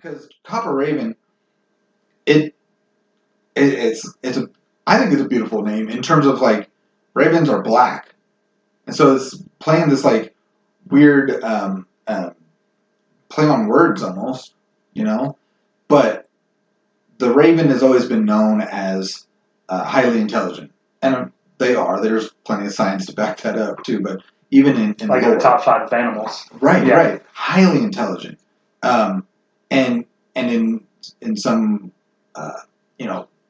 because Copper Raven, it's a I think it's a beautiful name in terms of like ravens are black, and so it's playing this like weird play on words almost, but the raven has always been known as highly intelligent, and they are. There's plenty of science to back that up too, but even in like in the top 5 animals, right, highly intelligent, and in some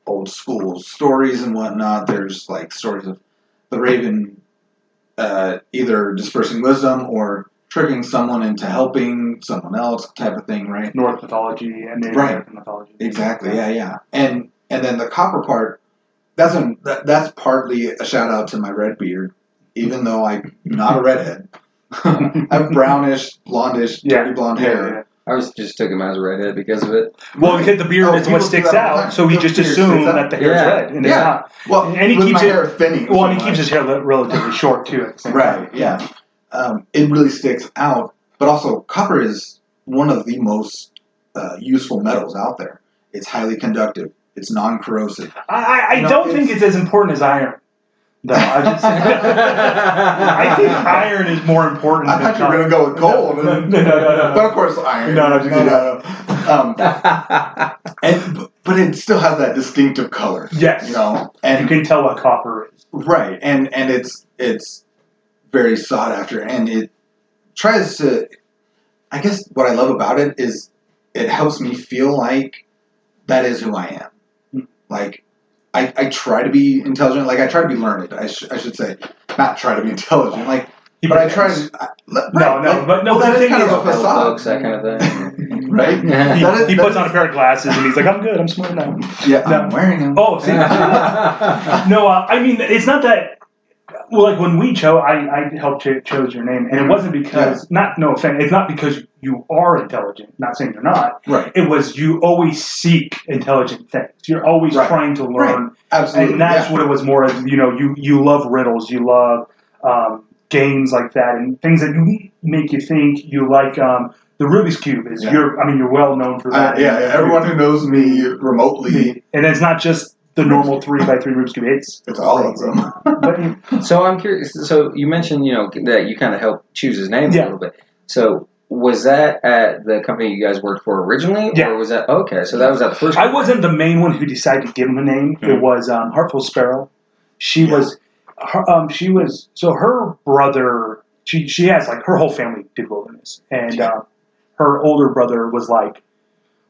old school stories and whatnot, there's like stories of the raven either dispersing wisdom or tricking someone into helping someone else, type of thing, right? Norse mythology and Native American mythology. Exactly, yeah. And then the copper part, that's partly a shout out to my red beard, even though I'm not a redhead. I have brownish, blondish, dirty blonde hair. Yeah. I just took him as a redhead because of it. Well, because the beard is what sticks out, so he just assumed that the hair is red, and it's not. Well, and he keeps my hair thinning. Well, and he keeps his hair relatively short too. At the same time. Yeah. It really sticks out, but also copper is one of the most useful metals out there. It's highly conductive. It's non-corrosive. I don't think it's as important as iron. No, I think iron is more important. I thought you were going to go with gold. No. But of course, iron. No. But it still has that distinctive color. Yes. And you can tell what copper is. Right, and it's very sought after, and it tries to. I guess what I love about it is it helps me feel like that is who I am. Like. I try to be intelligent. Like I try to be learned. I should say, not try to be intelligent. Like, but I try to. But that is kind of a facade, that kind of thing, right? He puts on a pair of glasses and he's like, "I'm good. I'm smart now." Yeah, I'm wearing them. Oh, see, no. I mean, it's not that. Well, like when we chose, I helped chose your name, and it wasn't because no offense, it's not because you are intelligent. Not saying you're not. Right. It was you always seek intelligent things. You're always trying to learn. Right. Absolutely. And that's what it was more as. You love riddles. You love games like that and things that make you think. You like the Rubik's Cube is you're well known for that. Everyone who knows me remotely, and it's not just the normal 3x3 Rubik's Cube. It's all of them. So I'm curious. So you mentioned, that you kind of helped choose his name a little bit. So was that at the company you guys worked for originally, or was that okay? So that was at the first. I wasn't the main one who decided to give him a name. Mm-hmm. It was Heartful Sparrow. She was. So her brother. She has like her whole family did wilderness, and her older brother was like,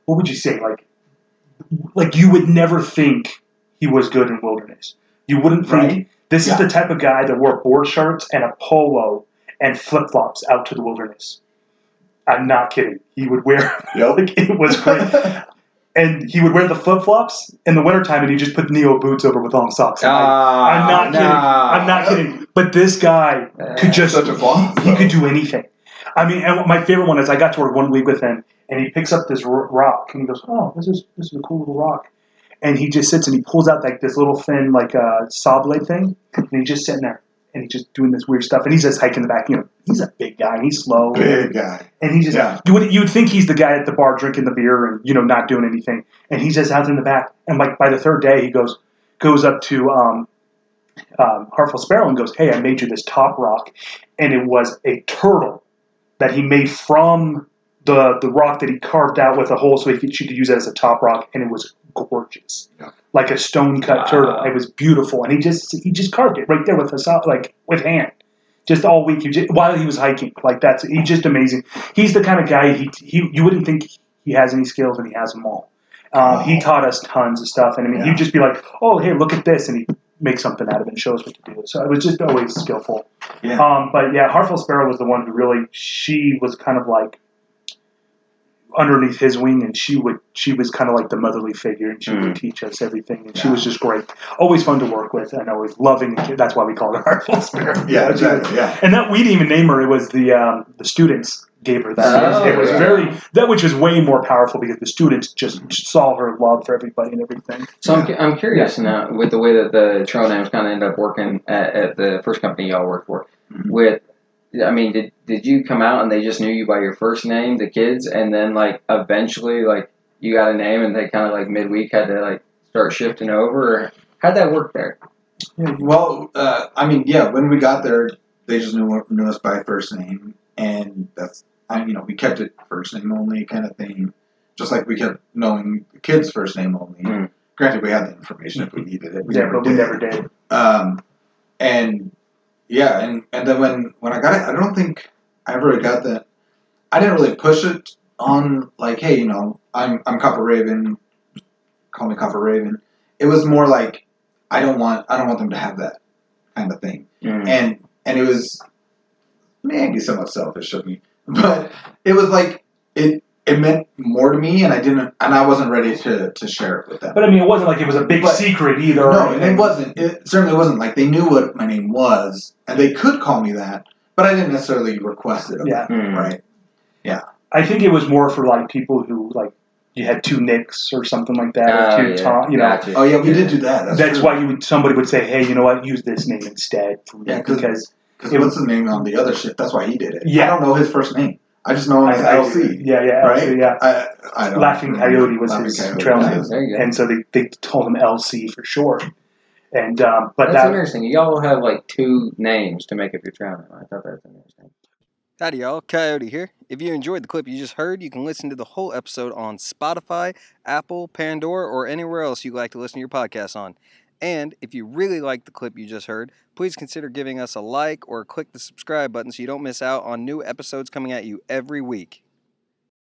what would you say, like you would never think he was good in wilderness. You wouldn't think this is the type of guy that wore board shorts and a polo and flip-flops out to the wilderness. I'm not kidding. He would wear it was great. And he would wear the flip-flops in the wintertime and he just put Neo boots over with long socks. I'm not kidding. But this guy could just such a flaw. He could do anything. I mean, and my favorite one is I got to work 1 week with him and he picks up this rock and he goes, "Oh, this is a cool little rock." And he just sits and he pulls out like this little thin saw blade thing, and he's just sitting there and he's just doing this weird stuff. And he's just hiking the back. He's a big guy and he's slow. Big guy. And he just you would think he's the guy at the bar drinking the beer and not doing anything. And he's just out in the back. And like by the third day, he goes up to Heartful Sparrow and goes, "Hey, I made you this top rock," and it was a turtle that he made from the rock that he carved out with a hole so she could use it as a top rock, and it was gorgeous, like a stone cut turtle. It was beautiful, and he just carved it right there with with hand, just all week. While he was hiking, he's just amazing. He's the kind of guy you wouldn't think he has any skills, and he has them all. He taught us tons of stuff, and he'd just be like, "Oh, hey, look at this," and he make something out of it and show us what to do. So it was just always skillful. Yeah. But yeah, Heartful Sparrow was the one who she was kind of like underneath his wing, and she was kind of like the motherly figure, and she would teach us everything, and she was just great. Always fun to work with, and always loving the kid. That's why we called her Heartful Sparrow. Yeah, exactly. Yeah. And that we didn't even name her. It was the students gave her that. It was which was way more powerful because the students just saw her love for everybody and everything. So I'm curious now with the way that the trail names kind of end up working at the first company y'all worked for. I mean, did you come out and they just knew you by your first name, the kids, and then like eventually like you got a name and they kind of like midweek had to like start shifting over? Or how'd that work there? Well, I mean, yeah, when we got there, they just knew us by first name, and we kept it first name only kind of thing, just like we kept knowing the kid's first name only. Mm. Granted, we had the information if we needed it. We never did. And yeah, and then when I got it, I don't think I ever got that. I didn't really push it on like, hey, I'm Copper Raven, call me Copper Raven. It was more like I don't want them to have that kind of thing. And it was maybe somewhat selfish of me, but it was like it meant more to me, and I wasn't ready to share it with them. But I mean, it wasn't like it was a big secret either. No, and it wasn't. It certainly wasn't like they knew what my name was, and they could call me that, but I didn't necessarily request it of them, right? Yeah. I think it was more for like people who like you had two Nicks or something like that, or two Tom, Gotcha. Oh yeah, we did do that. That's why somebody would say, hey, you know what, use this name instead. Because what's the name on the other shit? That's why he did it. Yeah. I don't know his first name. I just know him as LC. Yeah, right? LC, yeah. I don't Laughing Coyote was his trail name, and so they told him LC for short. And but that's interesting. You all have like two names to make up your trail name. I thought that was interesting. Howdy y'all, Coyote here. If you enjoyed the clip you just heard, you can listen to the whole episode on Spotify, Apple, Pandora, or anywhere else you like to listen to your podcast on. And if you really like the clip you just heard, please consider giving us a like or click the subscribe button so you don't miss out on new episodes coming at you every week.